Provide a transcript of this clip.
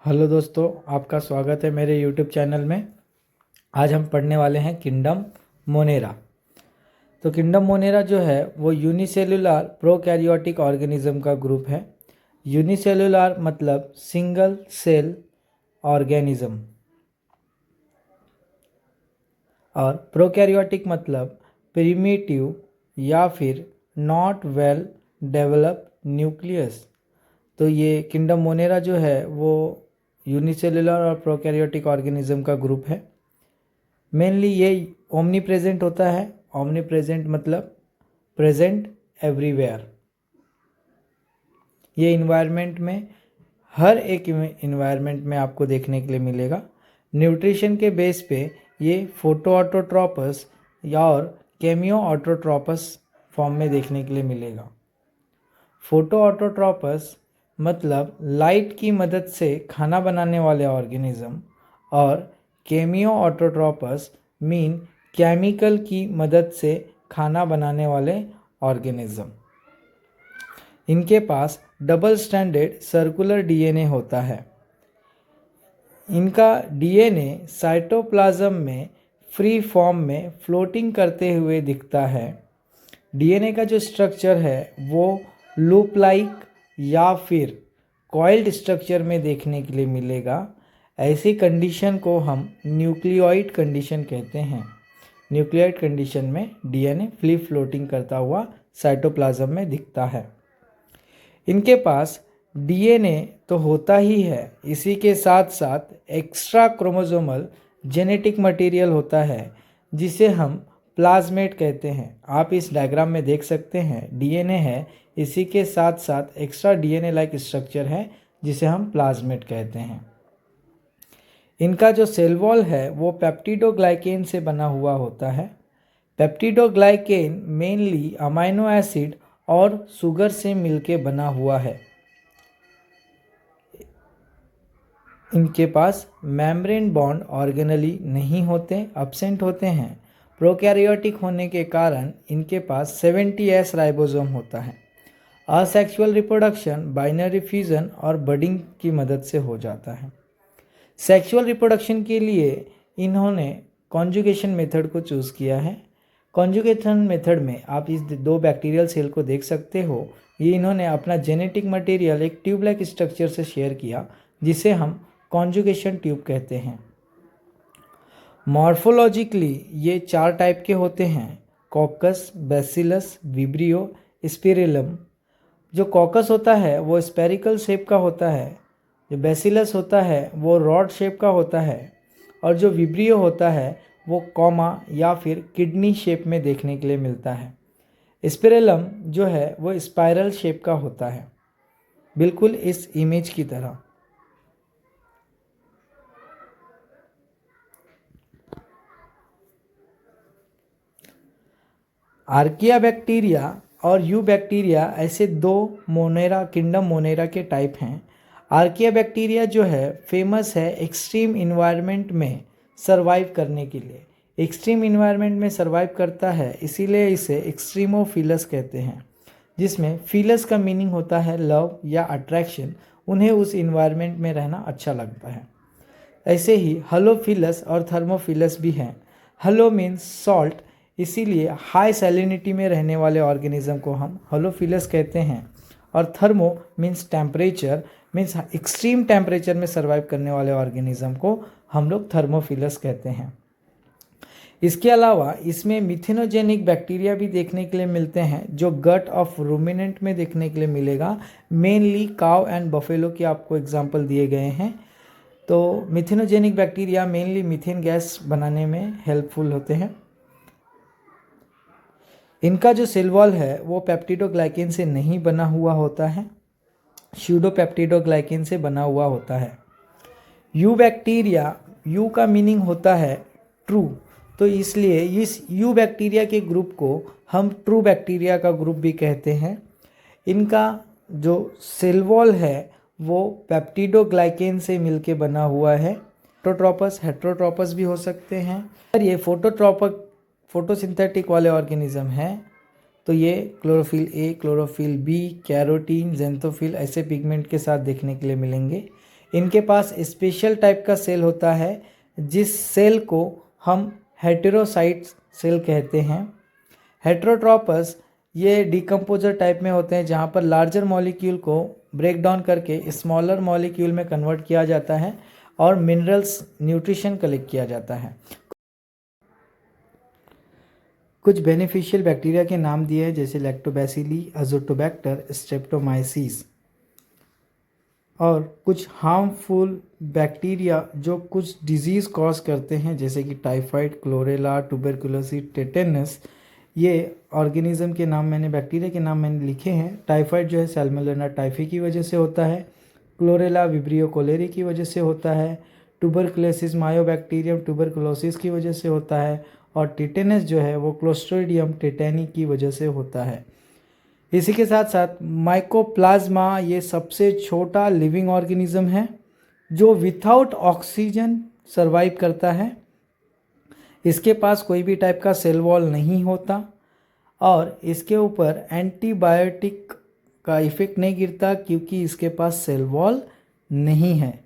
Hello दोस्तों, आपका स्वागत है मेरे यूट्यूब चैनल में। आज हम पढ़ने वाले हैं किंगडम मोनेरा। तो किंगडम मोनेरा जो है वो यूनिसेलुलर प्रोकैरियोटिक ऑर्गेनिज्म का ग्रुप है। यूनिसेलुलर मतलब सिंगल सेल ऑर्गेनिज्म और प्रोकैरियोटिक मतलब प्रिमिटिव या फिर नॉट वेल डेवलप्ड न्यूक्लियस। तो ये किंगडम मोनेरा जो है वो यूनिसेलुलर और प्रोकैरियोटिक ऑर्गेनिज्म का ग्रुप है। मेनली ये ओमनी प्रेजेंट होता है। ओमनी प्रेजेंट मतलब प्रेजेंट एवरीवेयर। ये इन्वायरमेंट में हर एक इन्वायरमेंट में आपको देखने के लिए मिलेगा। न्यूट्रिशन के बेस पे ये फोटो ऑटोट्रोपस और केमियो ऑटोट्रोपस फॉर्म में देखने के लिए मिलेगा। फोटो ऑटोट्रोपस मतलब लाइट की मदद से खाना बनाने वाले ऑर्गेनिज्म और केमियो ऑटोट्रोपस मीन केमिकल की मदद से खाना बनाने वाले ऑर्गेनिज्म। इनके पास डबल स्ट्रैंडेड सर्कुलर डीएनए होता है। इनका डीएनए साइटोप्लाज्म में फ्री फॉर्म में फ्लोटिंग करते हुए दिखता है। डीएनए का जो स्ट्रक्चर है वो लूप लाइक या फिर कॉइल्ड स्ट्रक्चर में देखने के लिए मिलेगा। ऐसी कंडीशन को हम न्यूक्लियोइड कंडीशन कहते हैं। न्यूक्लियोइड कंडीशन में डीएनए फ्री फ्लोटिंग करता हुआ साइटोप्लाज्म में दिखता है। इनके पास डीएनए तो होता ही है, इसी के साथ साथ एक्स्ट्रा क्रोमोसोमल जेनेटिक मटेरियल होता है जिसे हम प्लाज्मेट कहते हैं। आप इस डायग्राम में देख सकते हैं डीएनए है, इसी के साथ साथ एक्स्ट्रा डीएनए लाइक स्ट्रक्चर है जिसे हम प्लाज्मेट कहते हैं। इनका जो सेल वॉल है वो पेप्टिडोग्लाइकेन से बना हुआ होता है। पेप्टिडोग्लाइकेन मेनली अमाइनो एसिड और शुगर से मिलके बना हुआ है। इनके पास मेम्ब्रेन बॉन्ड ऑर्गेनली नहीं होते, एब्सेंट होते हैं। प्रोकैरियोटिक होने के कारण इनके पास 70S राइबोसोम होता है। असेक्सुअल रिप्रोडक्शन बाइनरी फ्यूजन और बडिंग की मदद से हो जाता है। सेक्सुअल रिप्रोडक्शन के लिए इन्होंने कॉन्जुगेशन मेथड को चूज़ किया है। कॉन्जुगेशन मेथड में आप इस दो बैक्टीरियल सेल को देख सकते हो। ये इन्होंने अपना जेनेटिक मटेरियल एक ट्यूब लाइक स्ट्रक्चर से शेयर किया जिसे हम कॉन्जुगेशन ट्यूब कहते हैं। मॉर्फोलॉजिकली ये 4 टाइप के होते हैं: कॉकस, बैसिलस, विब्रियो, स्पिरिलम। जो कॉकस होता है वो स्पेरिकल शेप का होता है, जो बैसिलस होता है वो रॉड शेप का होता है और जो विब्रियो होता है वो कॉमा या फिर किडनी शेप में देखने के लिए मिलता है। स्पिरिलम जो है वो स्पाइरल शेप का होता है, बिल्कुल इस इमेज की तरह। आर्किया बैक्टीरिया और यू बैक्टीरिया ऐसे दो मोनेरा किंगडम मोनेरा के टाइप हैं। आर्किया बैक्टीरिया जो है फेमस है एक्सट्रीम इन्वायरमेंट में सरवाइव करने के लिए। एक्सट्रीम इन्वायरमेंट में सरवाइव करता है इसीलिए इसे एक्सट्रीमोफिलस कहते हैं, जिसमें फिलस का मीनिंग होता है लव या अट्रैक्शन। उन्हें उस इन्वायरमेंट में रहना अच्छा लगता है। ऐसे ही हलोफिलस और थर्मोफिलस भी हैं। हलो मीन्स सॉल्ट, इसीलिए हाई सैलिनिटी में रहने वाले ऑर्गेनिज्म को हम हलोफिलस कहते हैं। और thermo means temperature, means extreme temperature में सर्वाइव करने वाले ऑर्गेनिज्म को हम लोग थर्मोफिलस कहते हैं। इसके अलावा इसमें मिथेनोजेनिक बैक्टीरिया भी देखने के लिए मिलते हैं जो गट ऑफ रूमिनेंट में देखने के लिए मिलेगा। मेनली काउ एंड बफेलो के आपको एग्जाम्पल दिए गए हैं। तो methanogenic bacteria mainly methane gas बनाने में हेल्पफुल होते हैं। इनका जो सेल वॉल है वो पेप्टिडोग्लाइकेन से नहीं बना हुआ होता है, स्यूडोपेप्टिडोग्लाइकेन से बना हुआ होता है। यू बैक्टीरिया, यू का मीनिंग होता है ट्रू, तो इसलिए इस यू बैक्टीरिया के ग्रुप को हम ट्रू बैक्टीरिया का ग्रुप भी कहते हैं। इनका जो सेल वॉल है वो पेप्टिडोग्लाइकेन से मिलके बना हुआ है। ऑटोट्रोपस, हेट्रोट्रोपस भी हो सकते हैं। अगर ये फोटोसिंथेटिक वाले ऑर्गेनिज्म हैं तो ये chlorophyll A, chlorophyll B, carotene, xanthophyll ऐसे पिगमेंट के साथ देखने के लिए मिलेंगे। इनके पास स्पेशल टाइप का सेल होता है जिस सेल को हम हेटेरोसाइट सेल कहते हैं। हेटेरोट्रोपस ये डिकम्पोजर टाइप में होते हैं जहाँ पर लार्जर मॉलिक्यूल को ब्रेक डाउन करके स्मॉलर मॉलिक्यूल में कन्वर्ट किया जाता है और मिनरल्स न्यूट्रिशन कलेक्ट किया जाता है। कुछ बेनिफिशियल बैक्टीरिया के नाम दिए हैं जैसे लैक्टोबैसिली, अजोटोबैक्टर, स्ट्रेप्टोमाइसीस। और कुछ हार्मफुल बैक्टीरिया जो कुछ डिजीज़ कॉज करते हैं जैसे कि टाइफाइड, क्लोरेला, ट्यूबरकुलोसिस, टेटेनस। ये ऑर्गेनिज्म के नाम मैंने, बैक्टीरिया के नाम मैंने लिखे हैं। टाइफाइड जो है सैल्मोनेला टाइफी की वजह से होता है। क्लोरेला विब्रियो कोलेरी की वजह से होता है। ट्यूबरकुलोसिस मायोबैक्टीरियम ट्यूबरकुलोसिस की वजह से होता है। और टेटेनस जो है वो क्लोस्ट्रीडियम टेटेनी की वजह से होता है। इसी के साथ साथ माइकोप्लाज्मा ये सबसे छोटा लिविंग ऑर्गेनिज्म है जो विथआउट ऑक्सीजन सर्वाइव करता है। इसके पास कोई भी टाइप का सेल वॉल नहीं होता और इसके ऊपर एंटीबायोटिक का इफेक्ट नहीं गिरता क्योंकि इसके पास सेल वॉल नहीं है।